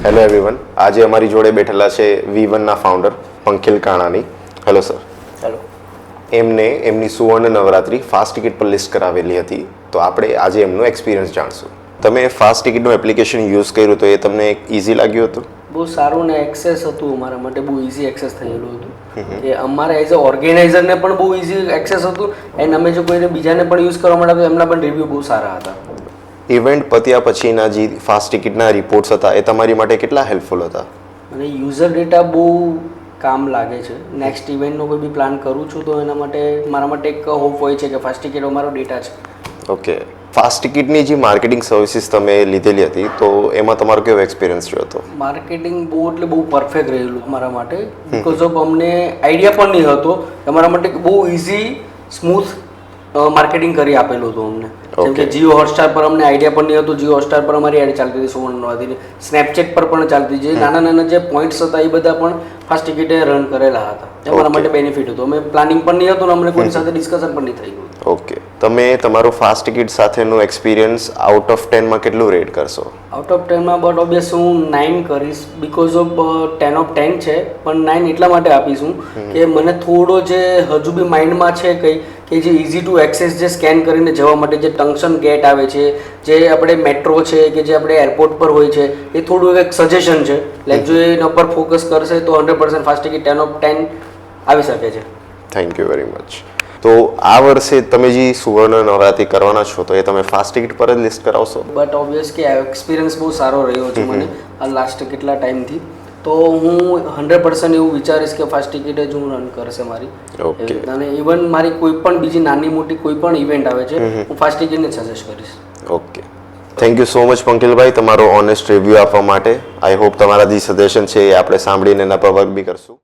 Hello everyone, આજે અમારી જોડે બેઠેલા છે V1ના founder Pankil Kanani. Hello sir. Hello. એમને એમની સુવર્ણ નવરાત્રી ફાસ્ટ ટિકિટ પર લિસ્ટ કરાવેલી હતી, તો આપણે આજે એમનો એક્સપિરિયન્સ જાણશું. તમે ફાસ્ટ ટિકિટનું એપ્લિકેશન યુઝ કર્યું તો એ તમને ઇઝી લાગ્યું હતું? બહુ સારું ને એક્સેસ હતું અમારા માટે, બહુ ઇઝી એક્સેસ થયેલું હતું કે અમારે એઝ અ ઓર્ગેનાઇઝરને પણ બહુ ઇઝી એક્સેસ હતું એન્ડ અમે જો કોઈને બીજાને પણ યુઝ કરવા માટે તો એમના પણ રિવ્યૂ બહુ સારા હતા. ઇવેન્ટ પત્યા પછીના જે ફાસ્ટ ટિકિટના રિપોર્ટ્સ હતા એ તમારી માટે કેટલા હેલ્પફુલ હતા? અને યુઝર ડેટા બહુ કામ લાગે છે. નેક્સ્ટ ઇવેન્ટનો કોઈ બી પ્લાન કરું છું તો એના માટે મારા માટે એક હોપ હોય છે કે ફાસ્ટ ટિકિટ અમારો ડેટા છે. ઓકે, ફાસ્ટ ટિકિટની જે માર્કેટિંગ સર્વિસીસ તમે લીધેલી હતી તો એમાં તમારો કેવો એક્સપિરિયન્સ રહ્યો હતો? માર્કેટિંગ બહુ એટલે બહુ પરફેક્ટ રહેલું અમારા માટે, બિકોઝ ઓફ અમને આઈડિયા પણ નહીં હતો. અમારા માટે બહુ ઇઝી સ્મૂથ માર્કેટિંગ કરી આપેલું હતું અમને. જેમ કે જીઓ હોટસ્ટાર પર અમને આઈડિયા પણ નહીં હતું. જીઓ હોટસ્ટાર પર અમારી એડ ચાલતી હતી સુવર્ણ નવરાત્રીની, સ્નેપચેટ પર પણ ચાલતી. જે નાના નાના જે પોઈન્ટ્સ હતા એ બધા પણ ફાસ્ટ ટિકિટે રન કરેલા હતા. અમારા માટે બેનિફિટ હતું. અમે પ્લાનિંગ પણ નહીં હતું અને અમને કોઈ સાથે ડિસ્કશન પણ નહીં થયું. ઓકે, તમે તમારું ફાસ્ટ ટિકિટ સાથેનું એક્સપિરિયન્સ આઉટ ઓફ 10માં કેટલું રેટ કરશો? આઉટ ઓફ 10માં બટ ઓબ્વિયસ હું 9 કરીશ, બિકોઝ ઓફ 10 ઓફ 10 છે. પણ 9 એટલા માટે આપીશું કે મને થોડો જે હજુ બી માઇન્ડમાં છે કંઈ કે જે ઇઝી ટુ એક્સેસ, જે સ્કેન કરીને જવા માટે જે ટંકશન ગેટ આવે છે, જે આપણે મેટ્રો છે કે જે આપણે એરપોર્ટ પર હોય છે, એ થોડું એક સજેશન છે. લાઈક જો એના પર ફોકસ કરશે તો 100% ફાસ્ટ ટિકિટ 10 ઓફ 10 આવી શકે છે. Thank you very much. તો આ વર્ષે તમે જે સુવર્ણ નવરાત્રી કરવાના છો તો એ તમે ફાસ્ટ ટિકિટ પર જ લિસ્ટ કરાવશો? બટ ઓબ્વિયસ કે એક્સપિરિયન્સ બહુ સારો રહ્યો છે મને આ લાસ્ટ કેટલા ટાઈમથી, તો હું 100% એવું વિચારીશ કે ફાસ્ટ ટિકિટ જ હું રન કરશે મારી. ઓકે. અને ઇવન મારી કોઈ પણ બીજી નાની મોટી કોઈ પણ ઇવેન્ટ આવે છે હું ફાસ્ટ ટિકિટને સજેસ્ટ કરીશ. Okay, thank you so much પંકિલભાઈ તમારો ઓનેસ્ટ રિવ્યૂ આપવા માટે. આઈ હોપ તમારા જે સજેશન છે એ આપણે સાંભળીને એના પર વર્ક બી કરશું.